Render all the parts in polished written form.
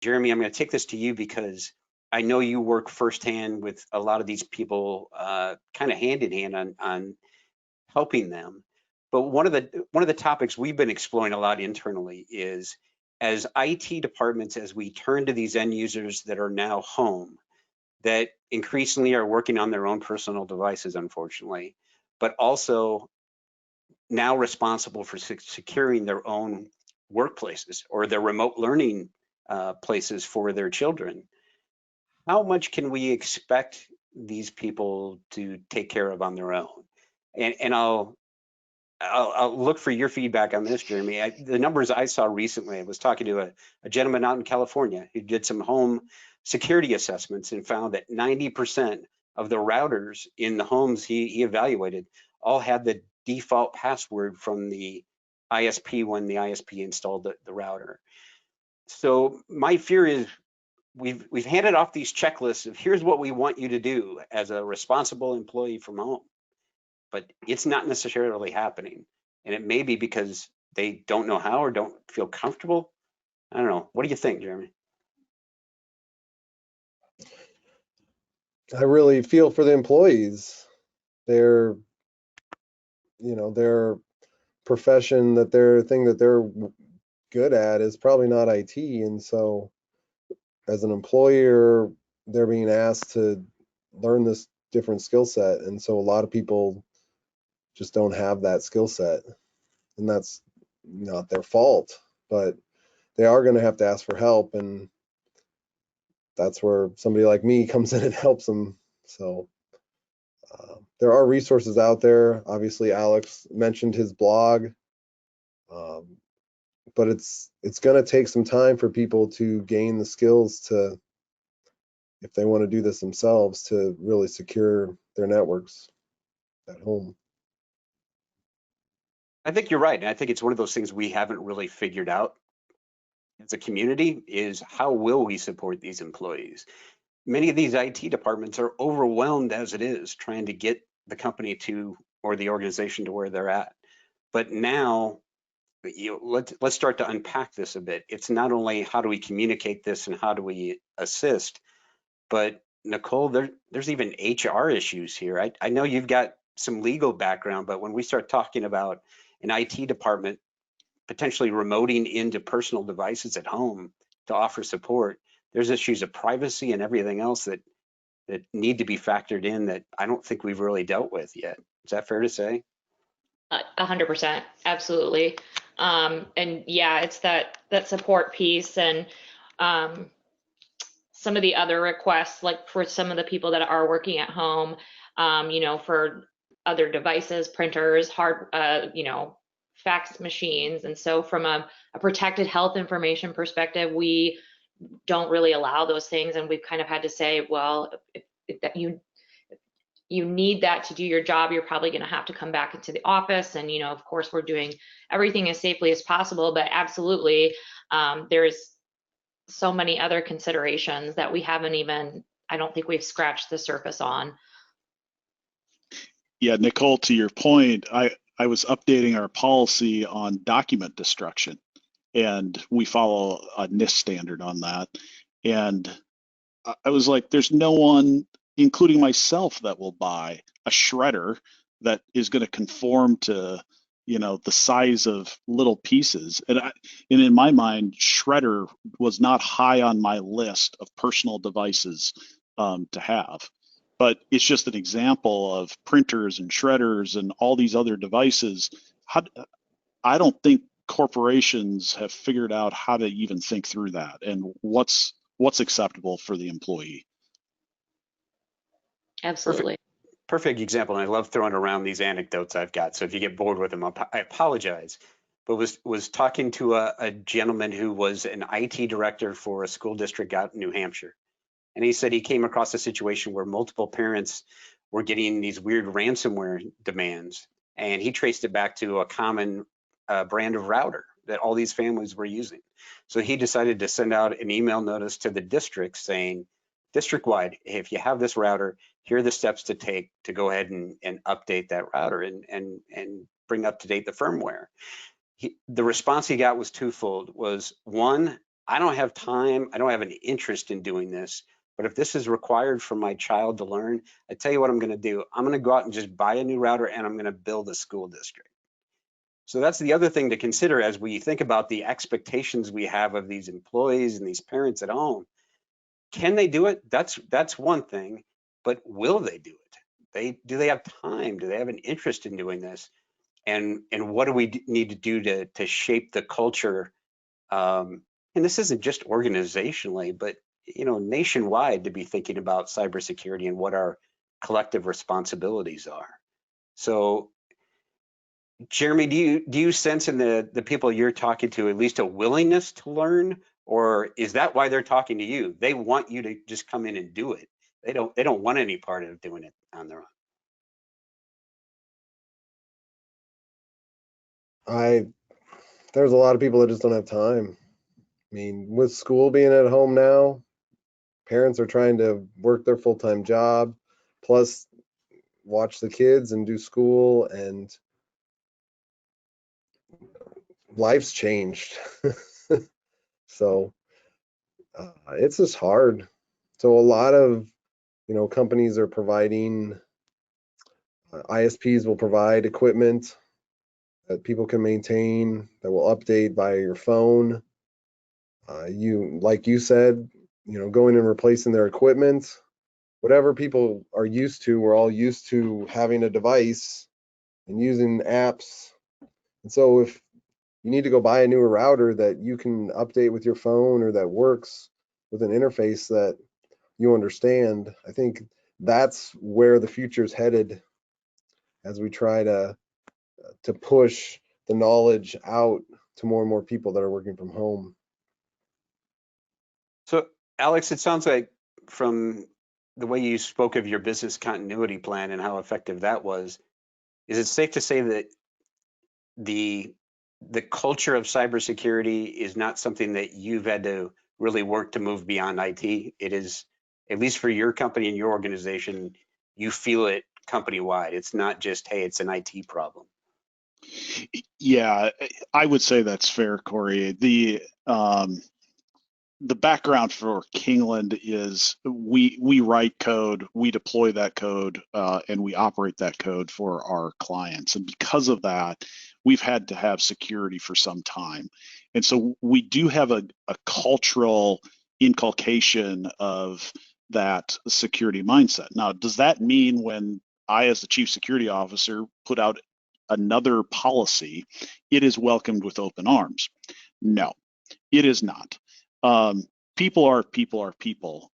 Jeremy, I'm going to take this to you because I know you work firsthand with a lot of these people, kind of hand in hand on helping them. But one of the topics we've been exploring a lot internally is, as IT departments, as we turn to these end users that are now home, that increasingly are working on their own personal devices, unfortunately, but also now responsible for securing their own workplaces or their remote learning places for their children. How much can we expect these people to take care of on their own? And I'll look for your feedback on this, Jeremy. The numbers I saw recently, I was talking to a gentleman out in California who did some home security assessments and found that 90% of the routers in the homes he evaluated all had the default password from the ISP when the ISP installed the router. So my fear is we've handed off these checklists of here's what we want you to do as a responsible employee from home, but it's not necessarily happening. And it may be because they don't know how or don't feel comfortable. I don't know. What do you think, Jeremy? I really feel for the employees. Their, their profession, that their thing that they're good at is probably not IT. And so as an employer, they're being asked to learn this different skill set. And so a lot of people just don't have that skill set. And that's not their fault, but they are going to have to ask for help. And that's where somebody like me comes in and helps them. So there are resources out there. Obviously, Alex mentioned his blog, but it's going to take some time for people to gain the skills to, if they want to do this themselves, to really secure their networks at home. I think you're right. And I think it's one of those things we haven't really figured out as a community is how will we support these employees? Many of these IT departments are overwhelmed as it is trying to get the company to, or the organization to where they're at. But now, let's start to unpack this a bit. It's not only how do we communicate this and how do we assist, but Nicole, there's even HR issues here. I know you've got some legal background, but when we start talking about an IT department potentially remoting into personal devices at home to offer support, there's issues of privacy and everything else that need to be factored in that I don't think we've really dealt with yet. Is that fair to say? 100%, absolutely. And yeah, it's that support piece and some of the other requests, like for some of the people that are working at home, for other devices, printers, fax machines. And so from a protected health information perspective, we don't really allow those things. And we've kind of had to say, well, if that you need that to do your job, you're probably going to have to come back into the office. And, of course, we're doing everything as safely as possible, but absolutely, there's so many other considerations that we haven't even, I don't think we've scratched the surface on. Yeah, Nicole, to your point, I was updating our policy on document destruction, and we follow a NIST standard on that. And I was like, there's no one, including myself, that will buy a shredder that is going to conform to, the size of little pieces. And in my mind, shredder was not high on my list of personal devices to have. But it's just an example of printers and shredders and all these other devices. I don't think corporations have figured out how to even think through that and what's acceptable for the employee. Absolutely. Perfect example. And I love throwing around these anecdotes I've got. So if you get bored with them, I apologize. But was talking to a gentleman who was an IT director for a school district out in New Hampshire. And he said he came across a situation where multiple parents were getting these weird ransomware demands. And he traced it back to a common brand of router that all these families were using. So he decided to send out an email notice to the district saying, district-wide, if you have this router, here are the steps to take to go ahead and update that router and bring up to date the firmware. The response he got was twofold. Was one, I don't have time, I don't have an interest in doing this, but if this is required for my child to learn, I tell you what I'm gonna do. I'm gonna go out and just buy a new router and I'm gonna build a school district. So that's the other thing to consider as we think about the expectations we have of these employees and these parents at home. Can they do it? That's one thing, but will they do it? Do they have time? Do they have an interest in doing this? And what do we need to do to shape the culture? And this isn't just organizationally, but nationwide, to be thinking about cybersecurity and what our collective responsibilities are. So, Jeremy, do you sense in the people you're talking to at least a willingness to learn, or is that why they're talking to you? They want you to just come in and do it. They don't want any part of doing it on their own. There's a lot of people that just don't have time. I mean, with school being at home now, parents are trying to work their full-time job, plus watch the kids and do school, and life's changed. So it's just hard. So a lot of companies are providing, ISPs will provide equipment that people can maintain, that will update via your phone. Like you said, going and replacing their equipment, whatever people are used to. We're all used to having a device and using apps. And so if you need to go buy a newer router that you can update with your phone, or that works with an interface that you understand, I think that's where the future is headed, as we try to push the knowledge out to more and more people that are working from home. So, Alex, it sounds like from the way you spoke of your business continuity plan and how effective that was, is it safe to say that the culture of cybersecurity is not something that you've had to really work to move beyond IT? It is, at least for your company and your organization, you feel it company-wide. It's not just, hey, it's an IT problem. Yeah, I would say that's fair, Corey. The background for Kingland is we write code, we deploy that code, and we operate that code for our clients. And because of that, we've had to have security for some time. And so we do have a cultural inculcation of that security mindset. Now, does that mean when I, as the chief security officer, put out another policy, it is welcomed with open arms? No, it is not. People are people.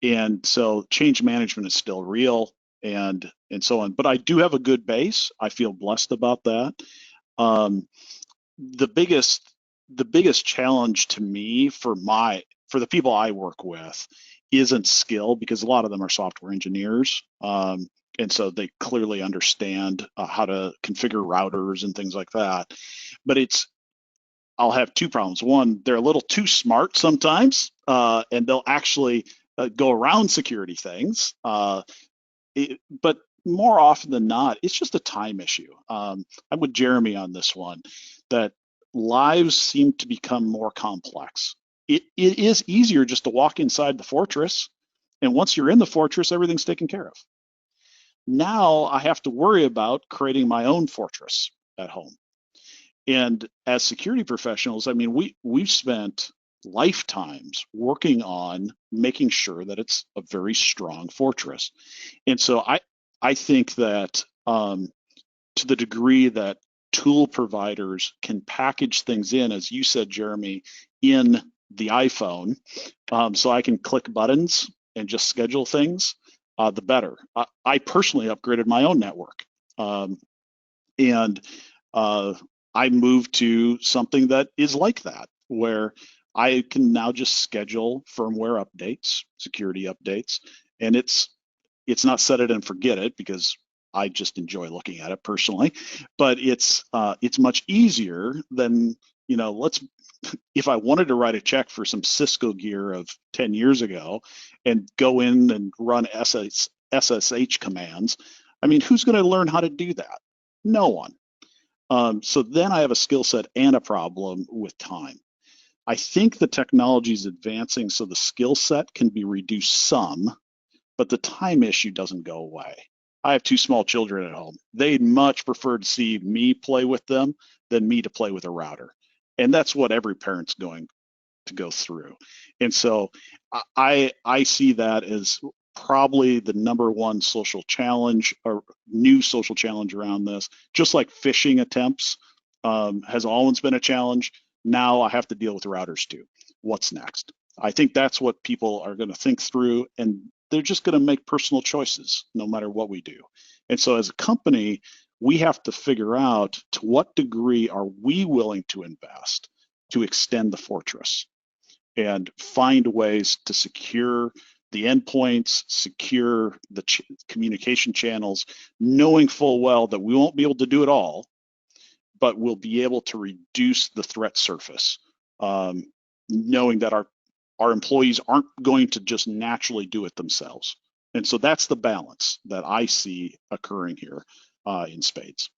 And so change management is still real, and so on. But I do have a good base. I feel blessed about that. The biggest challenge to me for the people I work with isn't skill, because a lot of them are software engineers. And so they clearly understand how to configure routers and things like that. But I'll have two problems. One, they're a little too smart sometimes, and they'll actually go around security things. But more often than not, it's just a time issue. I'm with Jeremy on this one, that lives seem to become more complex. It is easier just to walk inside the fortress, and once you're in the fortress, everything's taken care of. Now I have to worry about creating my own fortress at home. And as security professionals, I mean, we've spent lifetimes working on making sure that it's a very strong fortress. And so I think that to the degree that tool providers can package things in, as you said, Jeremy, in the iPhone, so I can click buttons and just schedule things, the better. I personally upgraded my own network. And I moved to something that is like that, where I can now just schedule firmware updates, security updates, and it's not set it and forget it, because I just enjoy looking at it personally. But it's much easier than, if I wanted to write a check for some Cisco gear of 10 years ago and go in and run SSH commands. I mean, who's going to learn how to do that? No one. So then I have a skill set and a problem with time. I think the technology is advancing so the skill set can be reduced some, but the time issue doesn't go away. I have 2 small children at home. They'd much prefer to see me play with them than me to play with a router. And that's what every parent's going to go through. And so I see that as probably the #1 social challenge or new social challenge around this. Just like phishing attempts has always been a challenge. Now I have to deal with routers too. What's next? I think that's what people are going to think through, and they're just going to make personal choices no matter what we do. And so as a company, we have to figure out to what degree are we willing to invest to extend the fortress and find ways to secure the endpoints, secure the communication channels, knowing full well that we won't be able to do it all, but we'll be able to reduce the threat surface, knowing that our employees aren't going to just naturally do it themselves. And so that's the balance that I see occurring here in spades.